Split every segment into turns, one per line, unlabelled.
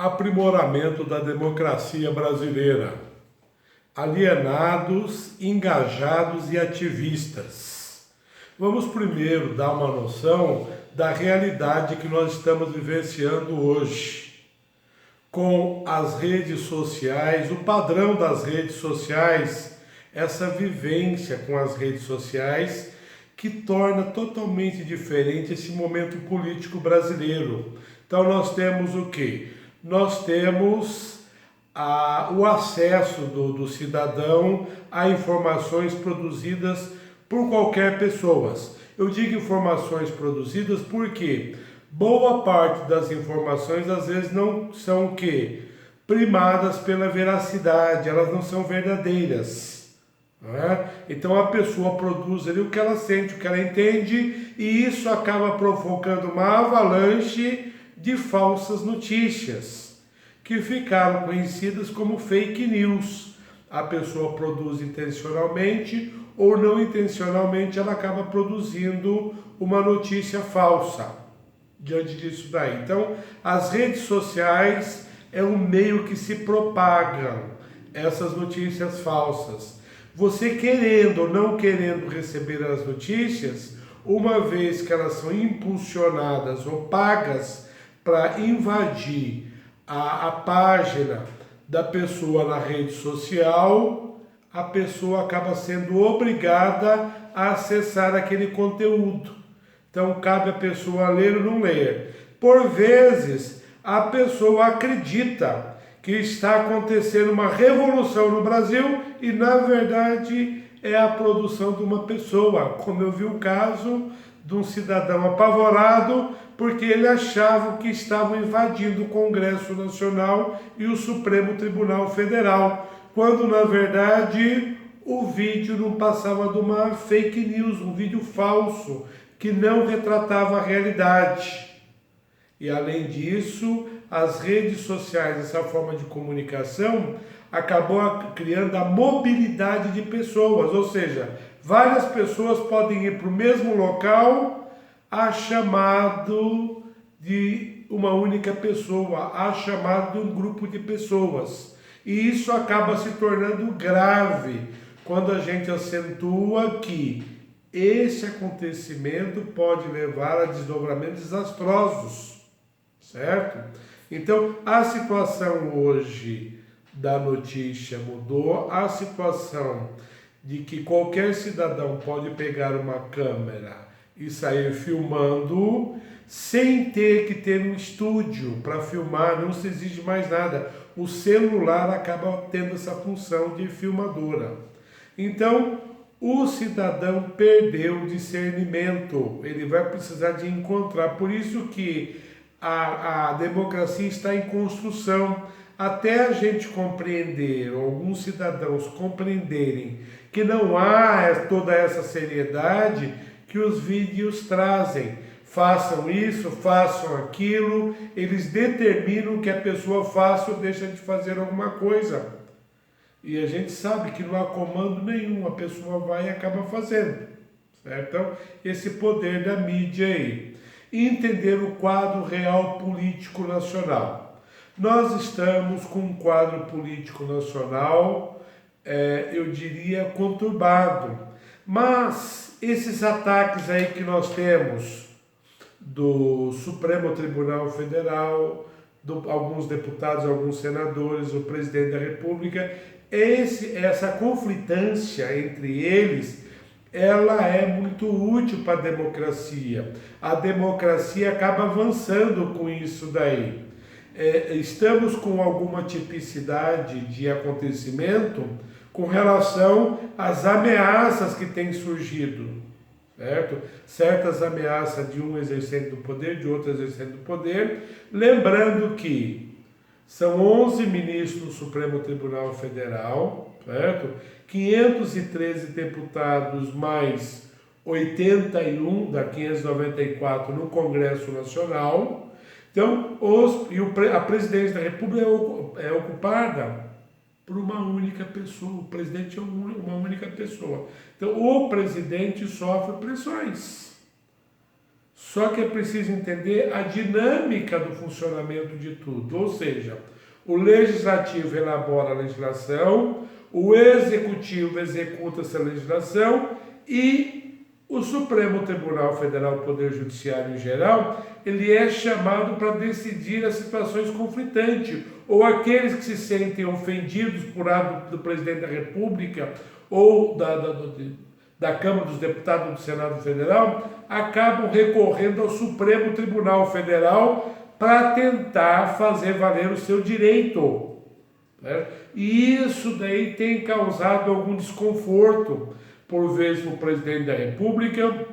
aprimoramento da democracia brasileira, alienados, engajados e ativistas. Vamos primeiro dar uma noção da realidade que nós estamos vivenciando hoje, com as redes sociais, o padrão das redes sociais, essa vivência com as redes sociais que torna totalmente diferente esse momento político brasileiro. Então nós temos o quê? Nós temos o acesso do cidadão a informações produzidas por qualquer pessoa. Eu digo informações produzidas porque boa parte das informações às vezes não são o quê? Primadas pela veracidade, elas não são verdadeiras. Não é? Então a pessoa produz ali o que ela sente, o que ela entende, e isso acaba provocando uma avalanche de falsas notícias, que ficaram conhecidas como fake news. A pessoa produz intencionalmente ou não intencionalmente, ela acaba produzindo uma notícia falsa diante disso daí. Então, as redes sociais é um meio que se propagam essas notícias falsas. Você querendo ou não querendo receber as notícias, uma vez que elas são impulsionadas ou pagas para invadir a página da pessoa na rede social, a pessoa acaba sendo obrigada a acessar aquele conteúdo. Então cabe a pessoa ler ou não ler. Por vezes a pessoa acredita que está acontecendo uma revolução no Brasil e na verdade é a produção de uma pessoa, como eu vi o caso de um cidadão apavorado porque ele achava que estavam invadindo o Congresso Nacional e o Supremo Tribunal Federal, quando na verdade o vídeo não passava de uma fake news, um vídeo falso que não retratava a realidade. E além disso, as redes sociais, essa forma de comunicação, acabou criando a mobilidade de pessoas, ou seja, várias pessoas podem ir para o mesmo local a chamado de uma única pessoa, a chamado de um grupo de pessoas. E isso acaba se tornando grave quando a gente acentua que esse acontecimento pode levar a desdobramentos desastrosos, certo? Então, a situação hoje da notícia mudou, a situação de que qualquer cidadão pode pegar uma câmera e sair filmando sem ter que ter um estúdio para filmar, não se exige mais nada. O celular acaba tendo essa função de filmadora. Então, o cidadão perdeu o discernimento, ele vai precisar de encontrar. Por isso que a democracia está em construção. Até a gente compreender, alguns cidadãos compreenderem que não há toda essa seriedade que os vídeos trazem. Façam isso, façam aquilo, eles determinam que a pessoa faça ou deixe de fazer alguma coisa. E a gente sabe que não há comando nenhum, a pessoa vai e acaba fazendo. Certo? Então, esse poder da mídia aí. E entender o quadro real político nacional. Nós estamos com um quadro político nacional, eu diria, conturbado. Mas esses ataques aí que nós temos do Supremo Tribunal Federal, alguns deputados, alguns senadores, o presidente da República, essa conflitância entre eles, ela é muito útil para a democracia. A democracia acaba avançando com isso daí. Estamos com alguma tipicidade de acontecimento com relação às ameaças que têm surgido, certo? Certas ameaças de um exercendo o poder, de outro exercendo o poder, lembrando que são 11 ministros do Supremo Tribunal Federal, certo? 513 deputados mais 81 da 594 no Congresso Nacional. Então, a presidência da República é ocupada por uma única pessoa. O presidente é uma única pessoa. Então, o presidente sofre pressões. Só que é preciso entender a dinâmica do funcionamento de tudo, ou seja, o legislativo elabora a legislação, o executivo executa essa legislação e o Supremo Tribunal Federal, o Poder Judiciário em geral, ele é chamado para decidir as situações conflitantes, ou aqueles que se sentem ofendidos por ato do presidente da República ou da Câmara dos Deputados do Senado Federal, acabam recorrendo ao Supremo Tribunal Federal para tentar fazer valer o seu direito, né? E isso daí tem causado algum desconforto, por vezes o presidente da República,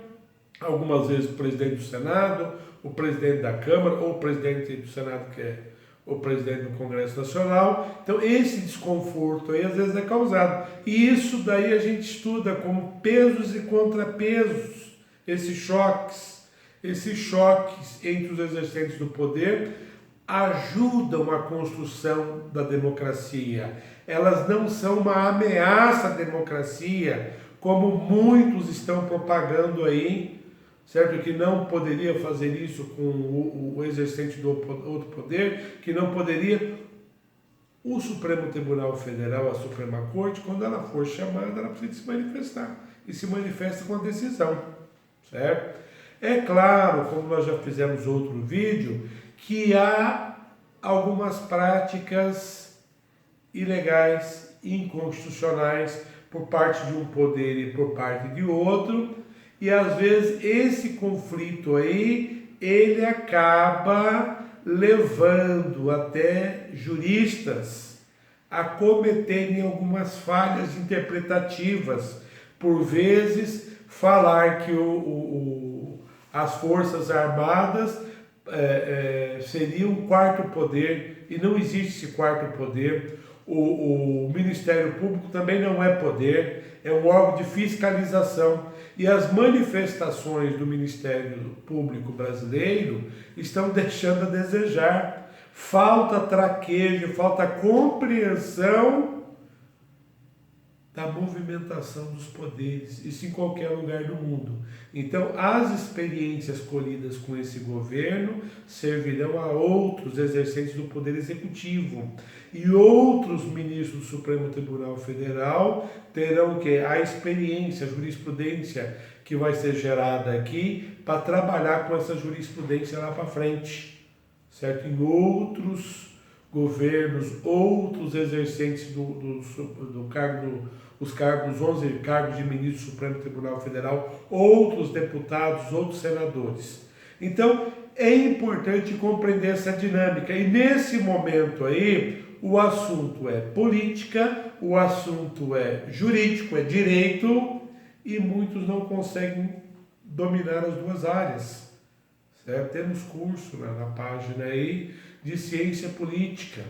algumas vezes o presidente do Senado, o presidente da Câmara, ou o presidente do Senado, que é o presidente do Congresso Nacional. Então esse desconforto aí às vezes é causado. E isso daí a gente estuda como pesos e contrapesos, esses choques entre os exercentes do poder ajudam a construção da democracia. Elas não são uma ameaça à democracia, como muitos estão propagando aí, certo? Que não poderia fazer isso com o exercente do outro poder, que não poderia. O Supremo Tribunal Federal, a Suprema Corte, quando ela for chamada, ela precisa se manifestar, e se manifesta com a decisão, certo? É claro, como nós já fizemos outro vídeo, que há algumas práticas ilegais, inconstitucionais, por parte de um poder e por parte de outro, e às vezes esse conflito aí, ele acaba levando até juristas a cometerem algumas falhas interpretativas, por vezes falar que as Forças Armadas seria um quarto poder, e não existe esse quarto poder. O Ministério Público também não é poder, é um órgão de fiscalização. E as manifestações do Ministério Público brasileiro estão deixando a desejar. Falta traquejo, falta compreensão da movimentação dos poderes, isso em qualquer lugar do mundo. Então, as experiências colhidas com esse governo servirão a outros exercentes do Poder Executivo, e outros ministros do Supremo Tribunal Federal terão a experiência, a jurisprudência que vai ser gerada aqui para trabalhar com essa jurisprudência lá para frente, certo? Em outros governos, outros exercentes do cargo os 11 cargos de ministro do Supremo Tribunal Federal, outros deputados, outros senadores. Então, é importante compreender essa dinâmica. E nesse momento aí, o assunto é política, o assunto é jurídico, é direito, e muitos não conseguem dominar as duas áreas, certo? Temos curso na página aí de ciência política.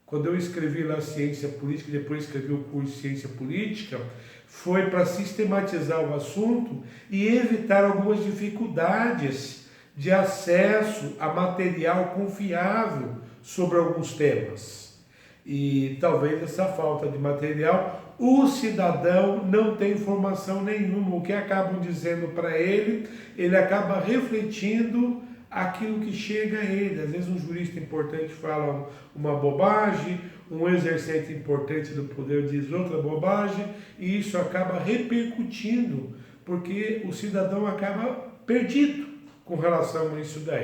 Quando eu escrevi lá ciência política, depois escrevi o curso de ciência política, foi para sistematizar o assunto e evitar algumas dificuldades de acesso a material confiável sobre alguns temas. E talvez essa falta de material, o cidadão não tem informação nenhuma. O que acabam dizendo para ele, ele acaba refletindo aquilo que chega a ele. Às vezes um jurista importante fala uma bobagem, um exercente importante do poder diz outra bobagem, e isso acaba repercutindo, porque o cidadão acaba perdido com relação a isso daí.